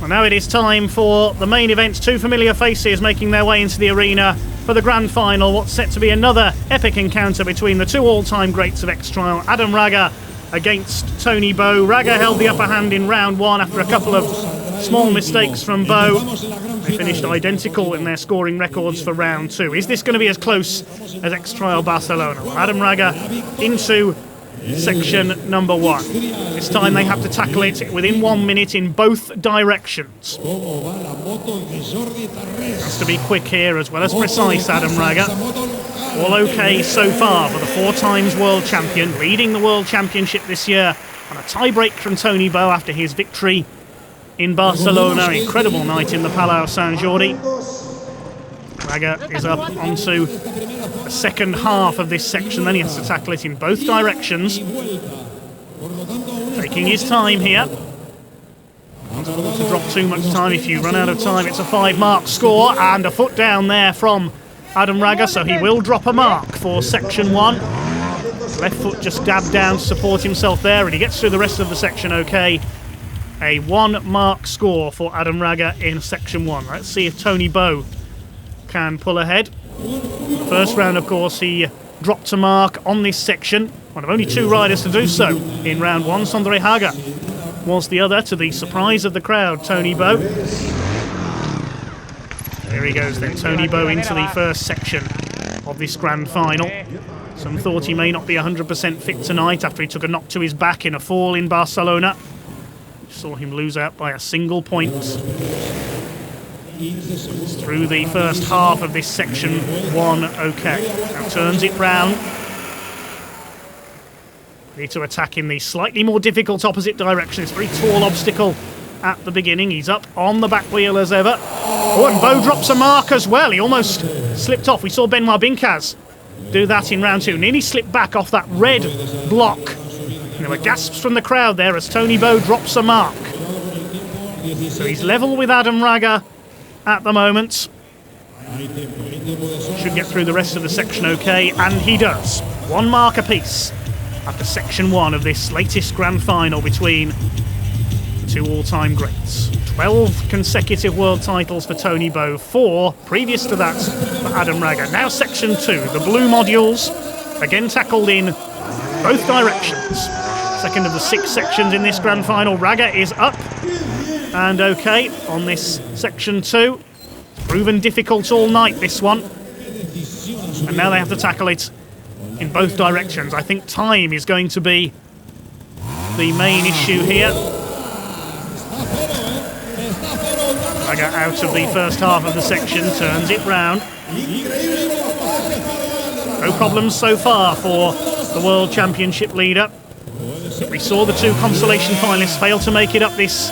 Well, now it is time for the main event. Two familiar faces making their way into the arena for the grand final. What's set to be another epic encounter between the two all-time greats of X-Trial, Adam Raga against Tony Bou. Raga held the upper hand in round one after a couple of small mistakes from Bou. They finished identical in their scoring records for round two. Is this going to be as close as X-Trial Barcelona? Well, Adam Raga into section number one. This time they have to tackle it within 1 minute in both directions. Has to be quick here as well as precise, Adam Raga. All okay so far for the 4 times world champion, leading the world championship this year on a tie-break from Tony Bou after his victory in Barcelona. Incredible night in the Palau Sant Jordi. Raga is up onto the second half of this section, then he has to tackle it in both directions. Taking his time here. Not to drop too much time. If you run out of time, it's a 5-mark score, and a foot down there from Adam Raga, so he will drop a mark for section one. Left foot just dabbed down to support himself there, and he gets through the rest of the section okay. A 1-mark score for Adam Raga in section one. Let's see if Tony Bou can pull ahead. The first round, of course, he dropped a mark on this section. One of only 2 riders to do so in round one. Sondre Haga was the other, to the surprise of the crowd, Tony Bou. Here he goes then, Tony Bou into the first section of this grand final. Some thought he may not be 100% fit tonight after he took a knock to his back in a fall in Barcelona. Saw him lose out by a single point. Through the first half of this section one okay. Now turns it round. Ready to attack in the slightly more difficult opposite direction. It's a very tall obstacle at the beginning. He's up on the back wheel as ever. Oh, and Bou drops a mark as well. He almost slipped off. We saw Benoit Bincaz do that in round two. Nearly slipped back off that red block. And there were gasps from the crowd there as Tony Bou drops a mark. So he's level with Adam Raga at the moment. Should get through the rest of the section okay, and he does. 1 mark apiece after section one of this latest grand final between the two all-time greats. 12 consecutive world titles for Tony Bou, 4 previous to that for Adam Raga. Now section two, the blue modules, again tackled in both directions. Second of the 6 sections in this grand final. Raga is up and okay on this section two. It's proven difficult all night, this one. And now they have to tackle it in both directions. I think time is going to be the main issue here. Raga out of the first half of the section, turns it round. No problems so far for the World Championship leader. We saw the 2 consolation finalists fail to make it up this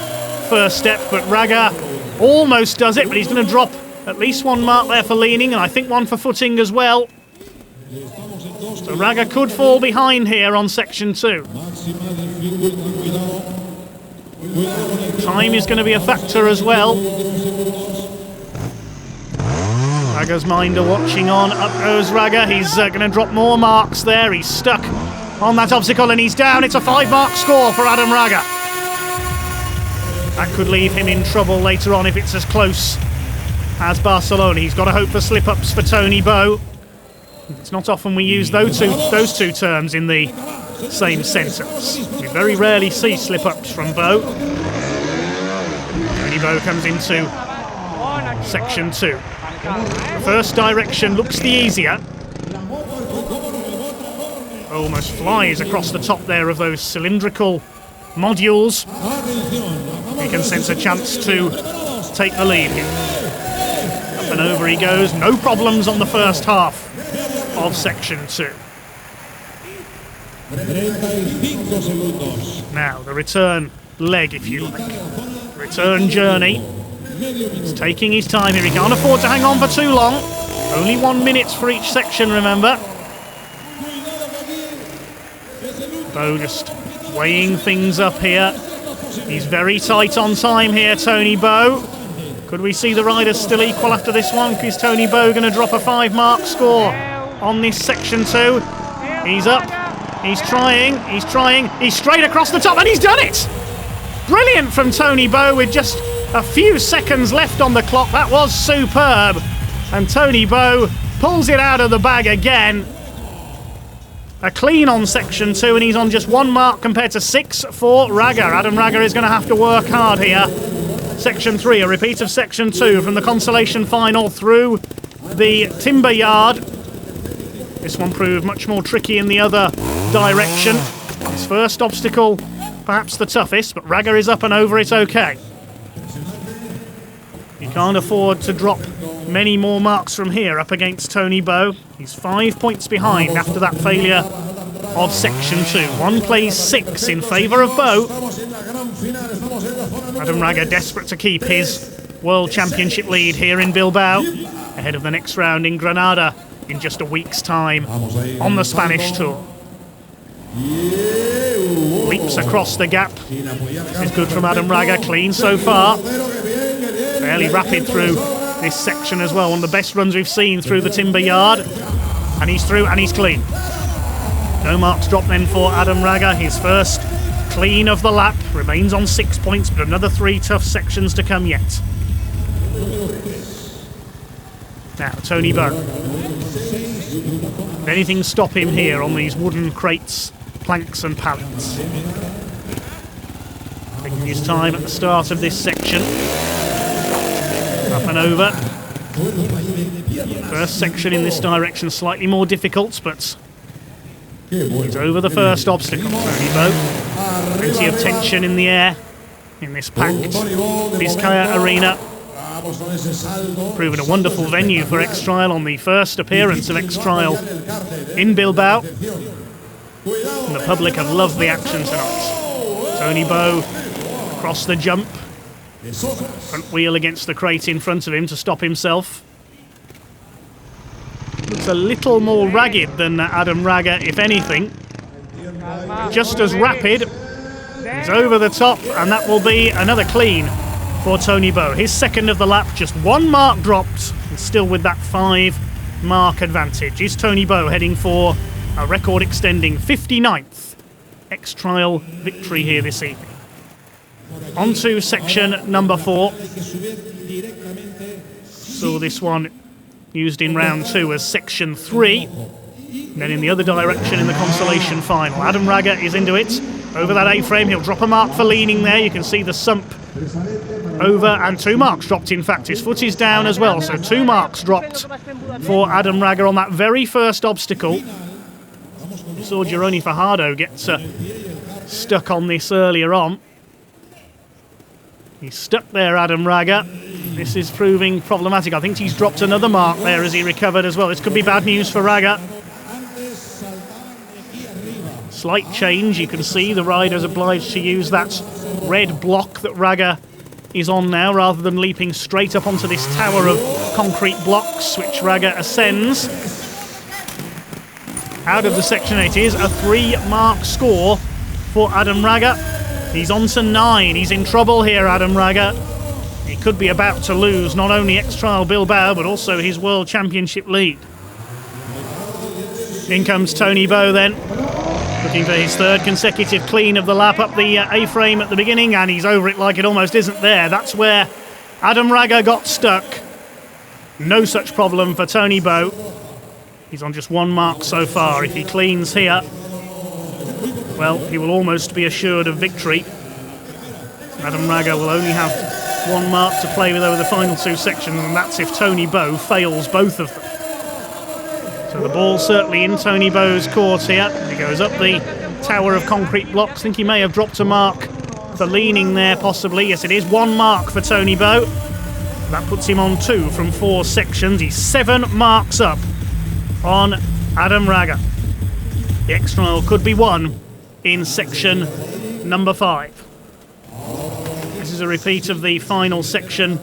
first step, but Raga almost does it, but he's going to drop at least 1 mark there for leaning, and I think 1 for footing as well. So Raga could fall behind here on section 2. Time is going to be a factor as well. Raga's minder watching on. Up goes Raga. He's going to drop more marks there. He's stuck on that obstacle and he's down. It's a 5-mark score for Adam Raga. That could leave him in trouble later on if it's as close as Barcelona. He's got to hope for slip-ups for Tony Bou. It's not often we use those two terms in the same sentence. We very rarely see slip-ups from Bou. Tony Bou comes into section 2. The first direction looks the easier. Almost flies across the top there of those cylindrical modules. He can sense a chance to take the lead here. Up and over he goes. No problems on the first half of section 2. Now the return leg, if you like. Return journey. He's taking his time here. He can't afford to hang on for too long. Only 1 minute for each section, remember. Bou just weighing things up here. He's very tight on time here, Tony Bou. Could we see the riders still equal after this one? Is Tony Bou going to drop a 5-mark score on this section 2? He's up. He's trying. He's straight across the top, and he's done it! Brilliant from Tony Bou with just A few seconds left on the clock. That was superb. And Tony Bou pulls it out of the bag again. A clean on section 2, and he's on just 1 mark compared to 6 for Raga. Adam Raga is going to have to work hard here. Section 3, a repeat of section 2 from the consolation final through the timber yard. This one proved much more tricky in the other direction. His first obstacle, perhaps the toughest, but Raga is up and over it okay. He can't afford to drop many more marks from here up against Tony Bou. He's 5 points behind after that failure of section 2. 1 plays 6 in favour of Bou. Adam Raga desperate to keep his World Championship lead here in Bilbao, ahead of the next round in Granada in just a week's time on the Spanish tour. Leaps across the gap. This is good from Adam Raga, clean so far. Fairly rapid through this section as well, one of the best runs we've seen through the timber yard. And he's through and he's clean. No marks dropped then for Adam Raga, his first clean of the lap. Remains on 6 points, but another 3 tough sections to come yet. Now, Tony Bou. If anything stop him here on these wooden crates, planks and pallets. Taking his time at the start of this section. Up and over. First section in this direction slightly more difficult, but he's over the first obstacle, Tony Bou. Plenty of tension in the air in this packed Vizcaya arena. Proven a wonderful venue for X-Trial on the first appearance of X-Trial in Bilbao. And the public have loved the action tonight. Tony Bou across the jump. Front wheel against the crate in front of him to stop himself. Looks a little more ragged than Adam Raga, if anything. Just as rapid. He's over the top, and that will be another clean for Tony Bou. His second of the lap, just 1 mark dropped, and still with that 5 mark advantage. Is Tony Bou heading for a record-extending 59th X-Trial victory here this evening. On to section number 4. Saw this one used in round 2 as section 3. And then in the other direction in the consolation final. Adam Raga is into it. Over that A-frame, he'll drop a mark for leaning there. You can see the sump over, and 2 marks dropped in fact. His foot is down as well, so 2 marks dropped for Adam Raga on that very first obstacle. You saw Gironi Fajardo get stuck on this earlier on. He's stuck there, Adam Raga. This is proving problematic. I think he's dropped another mark there as he recovered as well. This could be bad news for Raga. Slight change, you can see the rider's obliged to use that red block that Raga is on now, rather than leaping straight up onto this tower of concrete blocks, which Raga ascends. Out of the section 8 is a 3-mark score for Adam Raga. He's on to 9. He's in trouble here, Adam Raga. He could be about to lose not only X-Trial Bilbao, but also his World Championship lead. In comes Tony Bou then, looking for his 3rd consecutive clean of the lap up the A-frame at the beginning, and he's over it like it almost isn't there. That's where Adam Raga got stuck. No such problem for Tony Bou. He's on just 1 mark so far. If he cleans here, well, he will almost be assured of victory. Adam Raga will only have 1 mark to play with over the final 2 sections, and that's if Tony Bou fails both of them. So the ball's certainly in Tony Bou's court here. He goes up the tower of concrete blocks. I think he may have dropped a mark for leaning there, possibly. Yes, it is 1 mark for Tony Bou. That puts him on 2 from 4 sections. He's 7 marks up on Adam Raga. The X-Trial could be won in section number 5. This is a repeat of the final section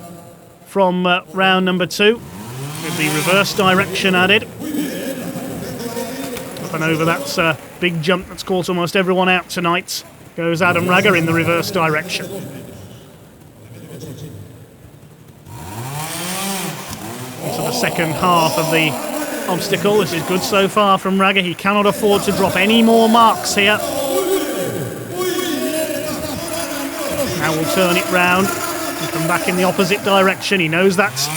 from round number 2, with the reverse direction added. Up and over that big jump that's caught almost everyone out tonight goes Adam Raga in the reverse direction. Into the second half of the obstacle. This is good so far from Raga. He cannot afford to drop any more marks here. Now we'll turn it round. And come back in the opposite direction. He knows that's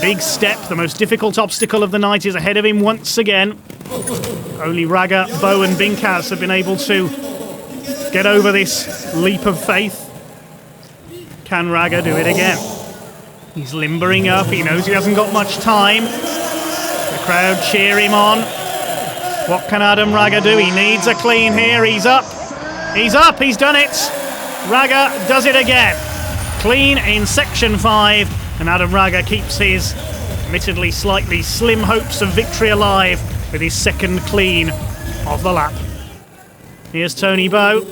big step, the most difficult obstacle of the night, is ahead of him once again. Only Raga, Bou and Binkaz have been able to get over this leap of faith. Can Raga do it again? He's limbering up, he knows he hasn't got much time. The crowd cheer him on. What can Adam Raga do? He needs a clean here, he's up, he's done it! Raga does it again. Clean in section 5. And Adam Raga keeps his admittedly slightly slim hopes of victory alive with his second clean of the lap. Here's Tony Bou.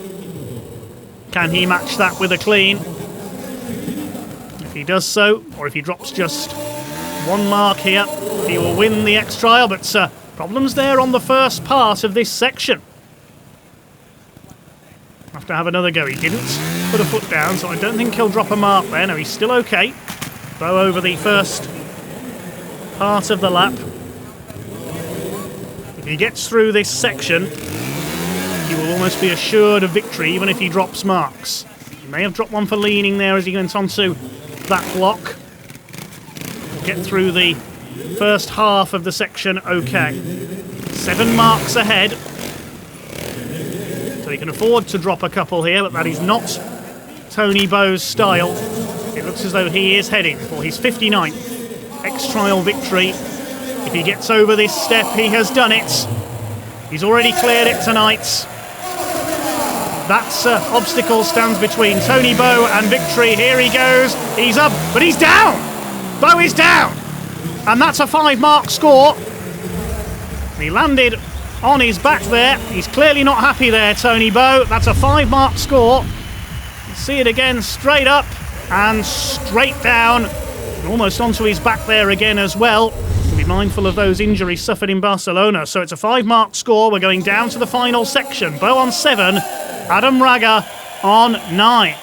Can he match that with a clean? If he does so, or if he drops just one mark here, he will win the X-Trial, but problems there on the first part of this section. Have to have another go. He didn't put a foot down, so I don't think he'll drop a mark there. No, he's still okay. Bou over the first part of the lap. If he gets through this section, he will almost be assured of victory, even if he drops marks. He may have dropped one for leaning there as he went onto that block. We'll get through the first half of the section okay. 7 marks ahead. So he can afford to drop a couple here, but that is not Tony Bou's style. It looks as though he is heading for his 59th X-Trial victory. If he gets over this step, he has done it. He's already cleared it tonight. That obstacle stands between Tony Bou and victory. Here he goes. He's up, but he's down. Bou is down. And that's a 5-mark score. He landed on his back there. He's clearly not happy there, Tony Bou. That's a 5-mark score. You see it again, straight up and straight down. And almost onto his back there again as well. Be mindful of those injuries suffered in Barcelona. So it's a 5-mark score. We're going down to the final section. Bou on 7, Adam Raga on 9.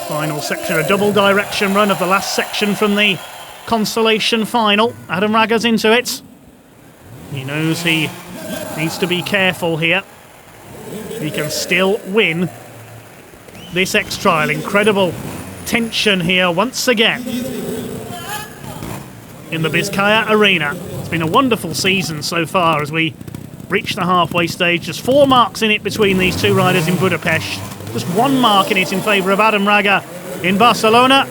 Final section, a double direction run of the last section from the consolation final. Adam Raga's into it. He knows he needs to be careful here. He can still win this X-Trial. Incredible tension here once again in the Vizcaya Arena. It's been a wonderful season so far as we reach the halfway stage. Just 4 marks in it between these two riders in Budapest. Just 1 mark in it in favour of Adam Raga in Barcelona.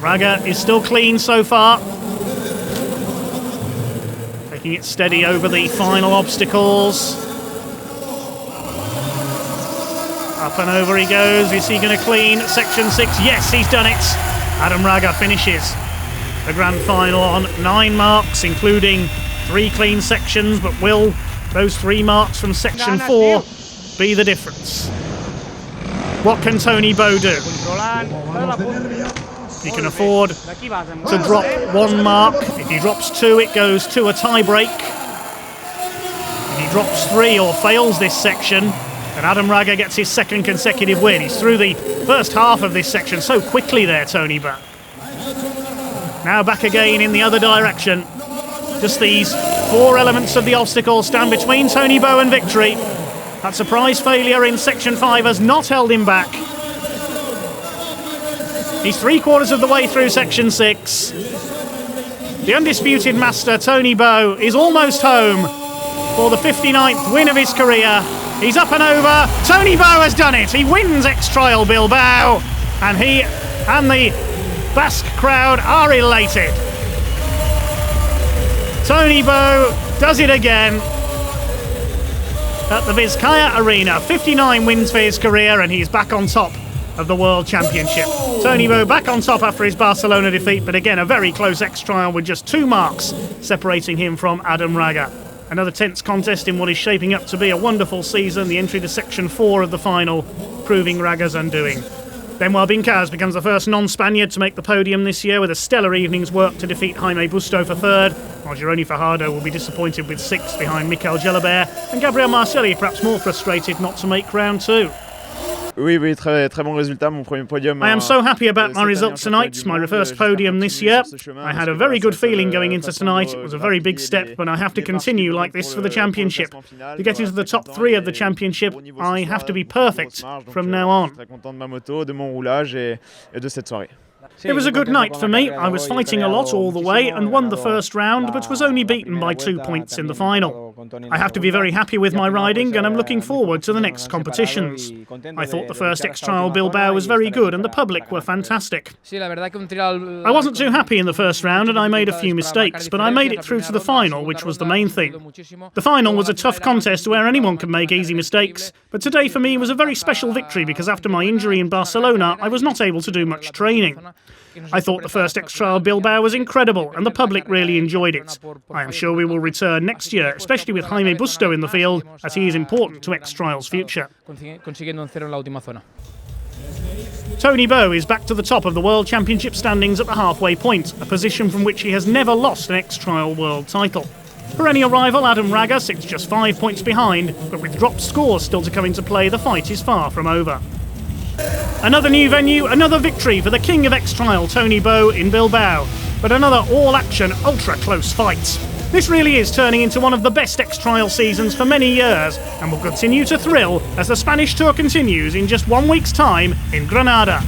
Raga is still clean so far. Taking it steady over the final obstacles. Up and over he goes. Is he going to clean section 6? Yes, he's done it. Adam Raga finishes the grand final on 9 marks, including 3 clean sections, but will those 3 marks from section 4 be the difference? What can Tony Bou do? He can afford to drop 1 mark. If he drops 2, it goes to a tie-break. If he drops 3 or fails this section, then Adam Raga gets his 2nd consecutive win. He's through the first half of this section so quickly there, Tony Bou. Now back again in the other direction. Just these 4 elements of the obstacle stand between Tony Bou and victory. That surprise failure in section 5 has not held him back. He's 3/4 of the way through section 6. The undisputed master, Tony Bou, is almost home for the 59th win of his career. He's up and over. Tony Bou has done it. He wins X-Trial Bilbao. And he and the Basque crowd are elated. Tony Bou does it again at the Vizcaya Arena. 59 wins for his career, and he's back on top of the World Championship. Tony Bou back on top after his Barcelona defeat, but again a very close X-Trial with just 2 marks separating him from Adam Raga. Another tense contest in what is shaping up to be a wonderful season, the entry to section 4 of the final proving Raga's undoing. Benoit Binkaz becomes the first non-Spaniard to make the podium this year with a stellar evening's work to defeat Jaime Busto for 3rd, while Gironi Fajardo will be disappointed with 6th behind Mikel Gelabert, and Gabriel Marcelli perhaps more frustrated not to make round 2. Oui, oui, très bon résultat, mon premier podium. I am so happy about my results tonight, my first podium this year. I had a very good feeling going into tonight. It was a very big step, but I have to continue like this for the championship. To get into the top 3 of the championship, I have to be perfect from now on. Très content de ma moto, de mon roulage et de cette soirée. It was a good night for me. I was fighting a lot all the way and won the first round, but was only beaten by 2 points in the final. I have to be very happy with my riding and I'm looking forward to the next competitions. I thought the first X-Trial Bilbao was very good and the public were fantastic. I wasn't too happy in the first round and I made a few mistakes, but I made it through to the final, which was the main thing. The final was a tough contest where anyone can make easy mistakes, but today for me was a very special victory because after my injury in Barcelona, I was not able to do much training. I thought the first X-Trial Bilbao was incredible and the public really enjoyed it. I am sure we will return next year, especially with Jaime Busto in the field, as he is important to X-Trial's future. Tony Bou is back to the top of the World Championship standings at the halfway point, a position from which he has never lost an X-Trial World title. Perennial rival Adam Raga sits just 5 points behind, but with dropped scores still to come into play, the fight is far from over. Another new venue, another victory for the king of X-Trial, Tony Bou, in Bilbao, but another all-action, ultra-close fight. This really is turning into one of the best X-Trial seasons for many years, and will continue to thrill as the Spanish Tour continues in just 1 week's time in Granada.